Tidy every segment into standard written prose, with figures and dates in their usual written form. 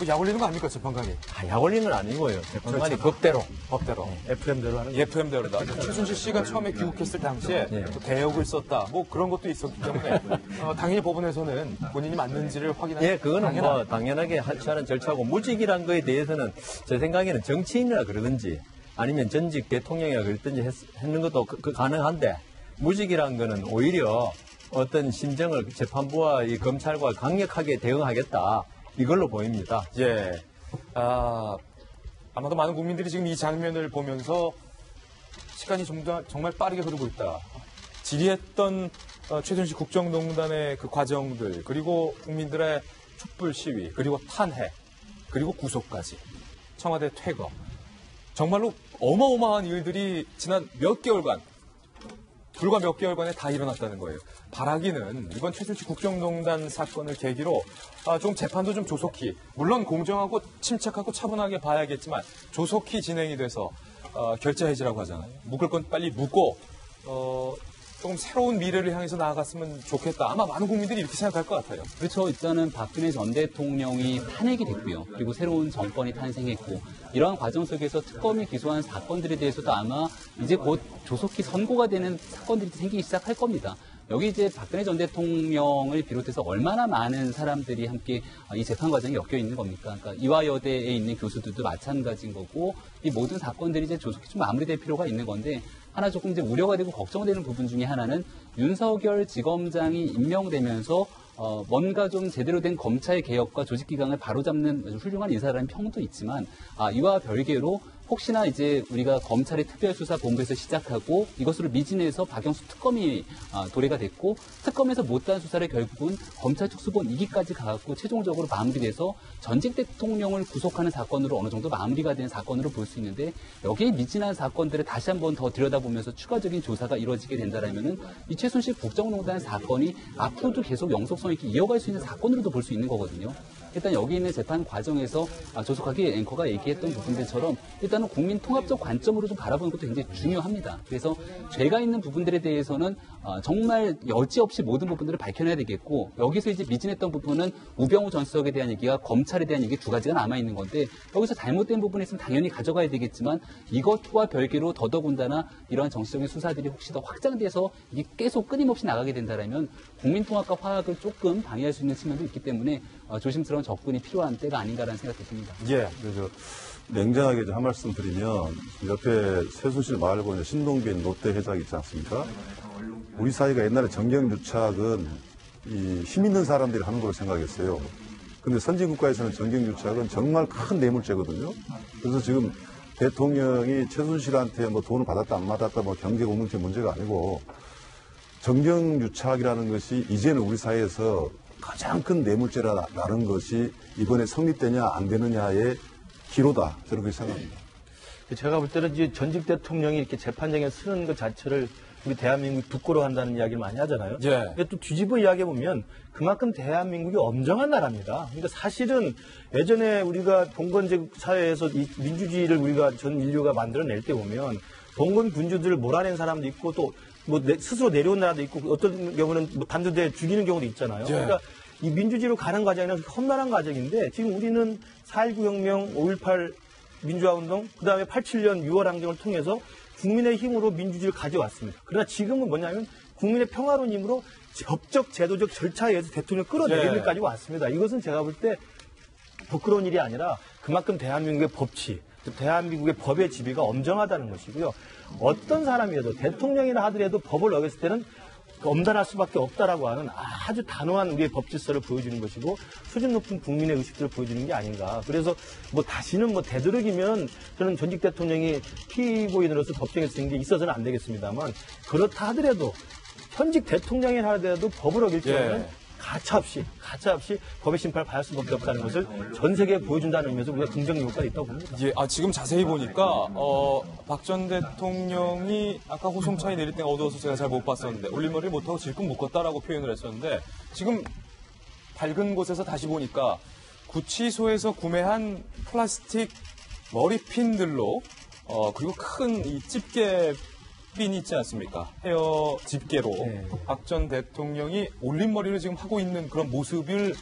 약 올리는 거 아닙니까, 재판관이? 약 올리는 건 아니고요. 재판관이 그렇죠. 법대로. FM대로 하는 FM대로다. 최순실 씨가 처음에 귀국했을 당시에 또 대역을 썼다. 뭐 그런 것도 있었기 때문에 당연히 법원에서는 본인이 맞는지를 확인하는. 예, 그거는 뭐 당연하게 하는 절차고 무직이란 거에 대해서는 제 생각에는 정치인이라 그러든지 아니면 전직 대통령이라 그랬든지 했는 것도 가능한데 무직이란 거는 오히려 어떤 심정을 재판부와 이 검찰과 강력하게 대응하겠다. 이걸로 보입니다. 예. 아마도 많은 국민들이 지금 이 장면을 보면서 시간이 정말 빠르게 흐르고 있다. 지리했던 최순실 국정농단의 그 과정들, 그리고 국민들의 촛불 시위, 그리고 탄핵, 그리고 구속까지, 청와대 퇴거. 정말로 어마어마한 일들이 지난 불과 몇 개월간에 다 일어났다는 거예요. 바라기는 이번 최순실 국정농단 사건을 계기로 좀 재판도 좀 조속히, 물론 공정하고 침착하고 차분하게 봐야겠지만 조속히 진행이 돼서 결자 해지라고 하잖아요. 묶을 건 빨리 묶고 조금 새로운 미래를 향해서 나아갔으면 좋겠다. 아마 많은 국민들이 이렇게 생각할 것 같아요. 그렇죠. 일단은 박근혜 전 대통령이 탄핵이 됐고요. 그리고 새로운 정권이 탄생했고 이러한 과정 속에서 특검이 기소한 사건들에 대해서도 아마 이제 곧 조속히 선고가 되는 사건들이 생기기 시작할 겁니다. 여기 이제 박근혜 전 대통령을 비롯해서 얼마나 많은 사람들이 함께 이 재판 과정에 엮여 있는 겁니까? 그러니까 이화여대에 있는 교수들도 마찬가지인 거고 이 모든 사건들이 이제 조속히 좀 마무리될 필요가 있는 건데 하나 조금 이제 우려가 되고 걱정되는 부분 중에 하나는 윤석열 지검장이 임명되면서 뭔가 좀 제대로 된 검찰 개혁과 조직 기강을 바로잡는 훌륭한 인사라는 평도 있지만 이와 별개로 혹시나 이제 우리가 검찰의 특별수사본부에서 시작하고 이것으로 미진해서 박영수 특검이 도래가 됐고 특검에서 못다한 수사를 결국은 검찰 특수본 2기까지 가갖고 최종적으로 마무리돼서 전직 대통령을 구속하는 사건으로 어느 정도 마무리가 된 사건으로 볼 수 있는데 여기에 미진한 사건들을 다시 한번 더 들여다보면서 추가적인 조사가 이루어지게 된다면은 이 최순실 국정농단 사건이 앞으로도 계속 영속성 있게 이어갈 수 있는 사건으로도 볼 수 있는 거거든요. 일단 여기 있는 재판 과정에서 조속하게 앵커가 얘기했던 부분들처럼 일단은 국민 통합적 관점으로 좀 바라보는 것도 굉장히 중요합니다. 그래서 죄가 있는 부분들에 대해서는 정말 여지없이 모든 부분들을 밝혀내야 되겠고 여기서 이제 미진했던 부분은 우병우 전 수석에 대한 얘기와 검찰에 대한 얘기 두 가지가 남아있는 건데 여기서 잘못된 부분이 있으면 당연히 가져가야 되겠지만 이것과 별개로 더더군다나 이러한 정치적인 수사들이 혹시 더 확장돼서 이게 계속 끊임없이 나가게 된다면 국민 통합과 화합을 조금 방해할 수 있는 측면도 있기 때문에 조심스러운 접근이 필요한 때가 아닌가라는 생각이 듭니다. 예. 그래서 냉정하게 한 말씀 드리면 옆에 최순실 말고 신동빈 롯데 회장 있지 않습니까? 우리 사회가 옛날에 정경유착은 힘 있는 사람들이 하는 걸로 생각했어요. 근데 선진국가에서는 정경유착은 정말 큰 뇌물죄거든요. 그래서 지금 대통령이 최순실한테 뭐 돈을 받았다 안 받았다 뭐 경제 공동체 문제가 아니고 정경유착이라는 것이 이제는 우리 사회에서 가장 큰 뇌물죄라는 것이 이번에 성립되냐 안 되느냐의 기로다. 저렇게 생각합니다. 제가 볼 때는 이제 전직 대통령이 이렇게 재판장에 서는 것 자체를 우리 대한민국이 부끄러워한다는 이야기를 많이 하잖아요. 예. 근데 또 뒤집어 이야기해보면 그만큼 대한민국이 엄정한 나라입니다. 그러니까 사실은 예전에 우리가 봉건제국 사회에서 이 민주주의를 우리가 전 인류가 만들어낼 때 보면 봉건 군주들을 몰아낸 사람도 있고 또 뭐 스스로 내려온 나라도 있고 어떤 경우는 뭐 단두대 죽이는 경우도 있잖아요. 예. 그러니까 이 민주주의로 가는 과정은 험난한 과정인데 지금 우리는 4.19 혁명, 5.18 민주화운동, 그 다음에 87년 6월 항쟁을 통해서 국민의 힘으로 민주주의를 가져왔습니다. 그러나 지금은 뭐냐면 국민의 평화로운 힘으로 법적, 제도적 절차에 의해서 대통령을 끌어내리는 데까지 왔습니다. 이것은 제가 볼 때 부끄러운 일이 아니라 그만큼 대한민국의 법치, 대한민국의 법의 지배가 엄정하다는 것이고요. 어떤 사람이어도 대통령이나 하더라도 법을 어겼을 때는 엄단할 수밖에 없다라고 하는 아주 단호한 우리의 법 질서를 보여주는 것이고 수준 높은 국민의 의식들을 보여주는 게 아닌가. 그래서 뭐 다시는 뭐 되도록이면 저는 전직 대통령이 피고인으로서 법정에 쓰는 게 있어서는 안 되겠습니다만 그렇다 하더라도 현직 대통령이라 하더라도 법을 어길 경우는 가차없이 법의 심판을 받을 수밖에 없다는 것을 전 세계에 보여준다는 의미에서 우리가 긍정 효과가 있다고 봅니다. 예, 지금 자세히 보니까 박 전 대통령이 아까 호송차에 내릴 때 어두워서 제가 잘 못 봤었는데 올림머리를 못하고 질끈 묶었다라고 표현을 했었는데 지금 밝은 곳에서 다시 보니까 구치소에서 구매한 플라스틱 머리핀들로 그리고 큰 이 집게 핀이 있지 않습니까? 헤어 집게로 박 전 대통령이 올림머리를 지금 하고 있는 그런 모습을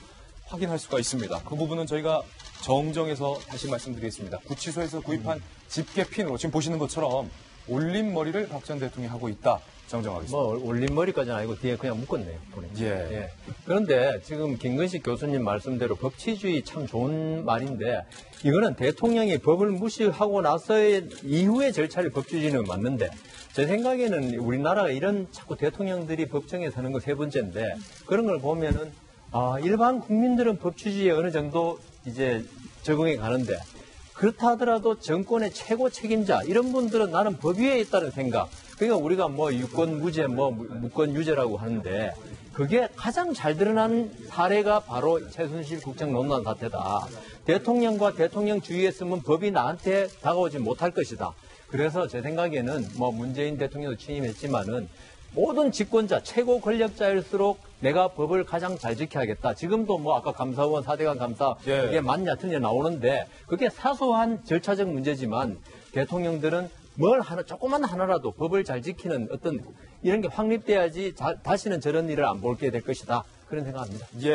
확인할 수가 있습니다. 그 부분은 저희가 정정해서 다시 말씀드리겠습니다. 구치소에서 구입한 집게핀으로 지금 보시는 것처럼 올림머리를 박 전 대통령이 하고 있다. 정정하겠습니다. 뭐 올림머리까지는 아니고 뒤에 그냥 묶었네요. 예. 그런데 지금 김근식 교수님 말씀대로 법치주의 참 좋은 말인데 이거는 대통령이 법을 무시하고 나서의 이후의 절차를 법치주의는 맞는데 제 생각에는 우리나라가 이런 자꾸 대통령들이 법정에 서는 거 세 번째인데 그런 걸 보면은 일반 국민들은 법치주의에 어느 정도 이제 적응해 가는데 그렇다 하더라도 정권의 최고 책임자 이런 분들은 나는 법 위에 있다는 생각. 그러니까 우리가 뭐 유권 무죄, 뭐 무권 유죄라고 하는데 그게 가장 잘 드러나는 사례가 바로 최순실 국정농단 사태다. 대통령과 대통령 주위에 있으면 법이 나한테 다가오지 못할 것이다. 그래서 제 생각에는 뭐 문재인 대통령도 취임했지만은 모든 집권자, 최고 권력자일수록 내가 법을 가장 잘 지켜야겠다. 지금도 뭐 아까 감사원, 4대강 감사 그게 맞냐 틀냐 나오는데 그게 사소한 절차적 문제지만 대통령들은 뭘 하나, 조그만 하나라도 법을 잘 지키는 어떤 이런 게 확립돼야지 다시는 저런 일을 안 볼게 될 것이다. 그런 생각합니다. 예.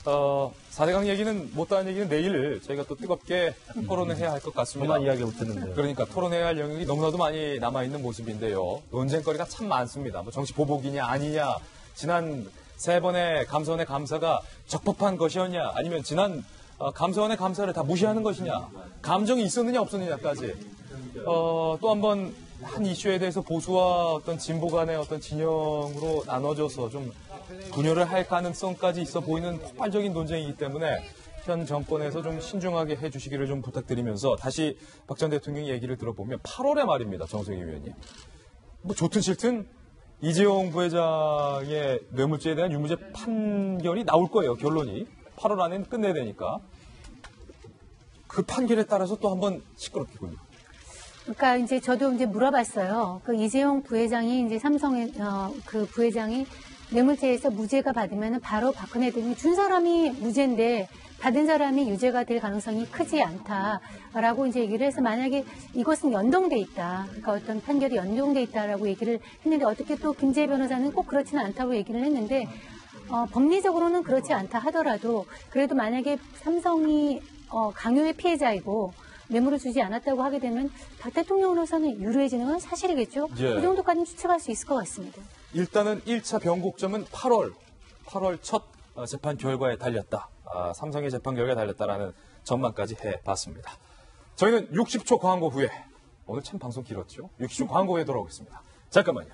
4대강 얘기는, 못다한 얘기는 내일 저희가 또 뜨겁게 토론을 해야 할 것 같습니다. 그만 이야기가 붙었는데. 그러니까 토론해야 할 영역이 너무나도 많이 남아있는 모습인데요. 논쟁거리가 참 많습니다. 뭐 정치 보복이냐 아니냐, 지난 3번의 감사원의 감사가 적법한 것이었냐, 아니면 지난 감사원의 감사를 다 무시하는 것이냐, 감정이 있었느냐 없었느냐까지. 또 한 번 한 이슈에 대해서 보수와 어떤 진보 간의 어떤 진영으로 나눠져서 좀 분열을 할 가능성까지 있어 보이는 폭발적인 논쟁이기 때문에 현 정권에서 좀 신중하게 해주시기를 좀 부탁드리면서 다시 박 전 대통령 얘기를 들어보면 8월에 말입니다. 정성희 위원님. 뭐 좋든 싫든 이재용 부회장의 뇌물죄에 대한 유무죄 판결이 나올 거예요. 결론이. 8월 안에는 끝내야 되니까. 그 판결에 따라서 또 한번 시끄럽겠군요. 그러니까 이제 저도 이제 물어봤어요. 그 이재용 부회장이 이제 삼성의 그 부회장이 뇌물죄에서 무죄가 받으면 바로 박근혜 대통령이 준 사람이 무죄인데 받은 사람이 유죄가 될 가능성이 크지 않다라고 이제 얘기를 해서 만약에 이것은 연동돼 있다. 그러니까 어떤 판결이 연동돼 있다라고 얘기를 했는데 어떻게 또 김재희 변호사는 꼭 그렇지는 않다고 얘기를 했는데 법리적으로는 그렇지 않다 하더라도 그래도 만약에 삼성이 강요의 피해자이고 뇌물을 주지 않았다고 하게 되면 박 대통령으로서는 유리해지는 건 사실이겠죠. 예. 그 정도까지는 추측할 수 있을 것 같습니다. 일단은 1차 변곡점은 8월 첫 재판 결과에 달렸다. 삼성의 재판 결과에 달렸다라는 전망까지 해봤습니다. 저희는 60초 광고 후에, 오늘 참 방송 길었죠? 60초 광고 후에 돌아오겠습니다. 잠깐만요.